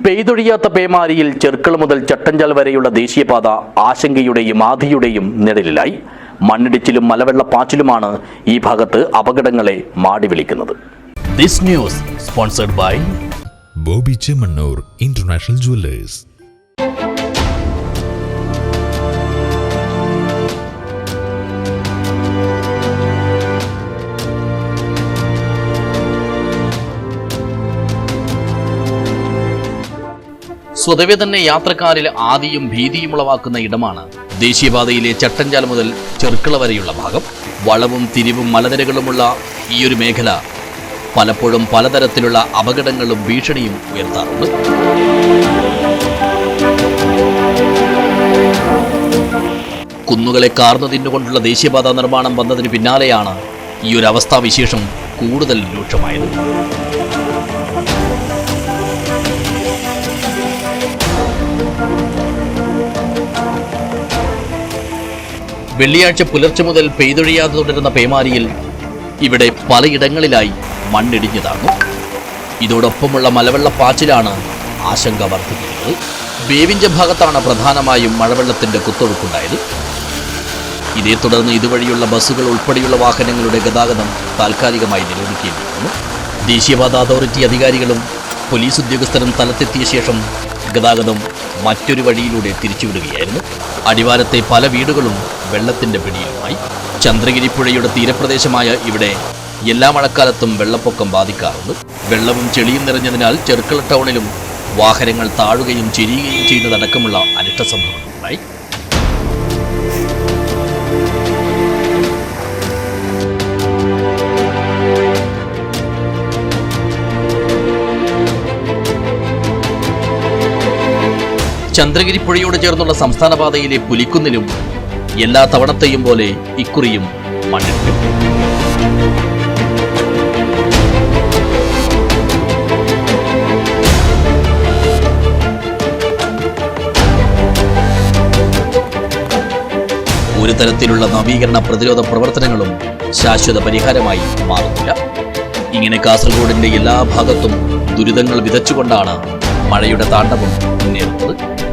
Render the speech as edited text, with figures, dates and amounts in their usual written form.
പെയ്തൊഴിയാത്ത പേമാരിയിൽ ചെർക്കള മുതൽ ചട്ടഞ്ചാൽ വരെയുള്ള ദേശീയപാത ആശങ്കയുടെയും ആധിയുടെയും നിഴലിലായി. മണ്ണിടിച്ചിലും മലവെള്ളപ്പാച്ചിലുമാണ് ഈ ഭാഗത്ത് അപകടങ്ങളെ മാടി വിളിക്കുന്നത്. This news sponsored by Bobby Chemmanur international jewellers. സ്വതവേ തന്നെ യാത്രക്കാരിൽ ആദിയും ഭീതിയും ഉളവാക്കുന്ന ഇടമാണ് ദേശീയപാതയിലെ ചട്ടഞ്ചാൽ മുതൽ ചെർക്കള വരെയുള്ള ഭാഗം. വളവും തിരിവും മലനിരകളുമുള്ള ഈയൊരു മേഖല പലപ്പോഴും പലതരത്തിലുള്ള അപകടങ്ങളും ഭീഷണിയും ഉയർത്താറുണ്ട്. കുന്നുകളെ കാർന്നു തിന്നുകൊണ്ടുള്ള ദേശീയപാത നിർമ്മാണം വന്നതിന് പിന്നാലെയാണ് ഈ ഒരു അവസ്ഥാവിശേഷം കൂടുതൽ രൂക്ഷമായത്. വെള്ളിയാഴ്ച പുലർച്ചെ മുതൽ പെയ്തൊഴിയാതെ തുടരുന്ന പേമാരിയിൽ ഇവിടെ പലയിടങ്ങളിലായി മണ്ണിടിഞ്ഞു താഴ്ന്നു. ഇതോടൊപ്പമുള്ള മലവെള്ളപ്പാച്ചിലാണ് ആശങ്ക വർദ്ധിപ്പിക്കുന്നത്. ബേവിഞ്ച ഭാഗത്താണ് പ്രധാനമായും മഴവെള്ളത്തിന്റെ കുത്തൊഴുക്കുണ്ടായത്. ഇതേ തുടർന്ന് ഇതുവഴിയുള്ള ബസ്സുകൾ ഉൾപ്പെടെയുള്ള വാഹനങ്ങളുടെ ഗതാഗതം താൽക്കാലികമായി നിരോധിക്കേണ്ടിയിരുന്നു. ദേശീയപാത അതോറിറ്റി അധികാരികളും പോലീസ് ഉദ്യോഗസ്ഥരും സ്ഥലത്തെത്തിയ ശേഷം ഗതാഗതം മറ്റൊരു വഴിയിലൂടെ തിരിച്ചുവിടുകയായിരുന്നു. അടിവാരത്തെ പല വീടുകളും വെള്ളത്തിന്റെ പിടിയിലുമായി. ചന്ദ്രഗിരി പുഴയുടെ തീരപ്രദേശമായ ഇവിടെ എല്ലാ മഴക്കാലത്തും വെള്ളപ്പൊക്കം ബാധിക്കാറുണ്ട്. വെള്ളവും ചെളിയും നിറഞ്ഞതിനാൽ ചെർക്കള ടൗണിലും വാഹനങ്ങൾ താഴുകയും ചെരിയുകയും ചെയ്യുന്നതടക്കമുള്ള അനിഷ്ട സംഭവങ്ങളുണ്ടായി. ചന്ദ്രഗിരി പുഴയോട് ചേർന്നുള്ള സംസ്ഥാന പാതയിലെ പുലിക്കുന്നിലും എല്ലാ തവണത്തെയും പോലെ ഇക്കുറിയും മണ്ണിട്ടു. ഒരു തരത്തിലുള്ള നവീകരണ പ്രതിരോധ പ്രവർത്തനങ്ങളും ശാശ്വത പരിഹാരമായി മാറുന്നില്ല. ഇങ്ങനെ കാസർഗോഡിന്റെ എല്ലാ ഭാഗത്തും ദുരിതങ്ങൾ വിതച്ചുകൊണ്ടാണ് മഴയുടെ താണ്ഡവം മുന്നേറുന്നത്.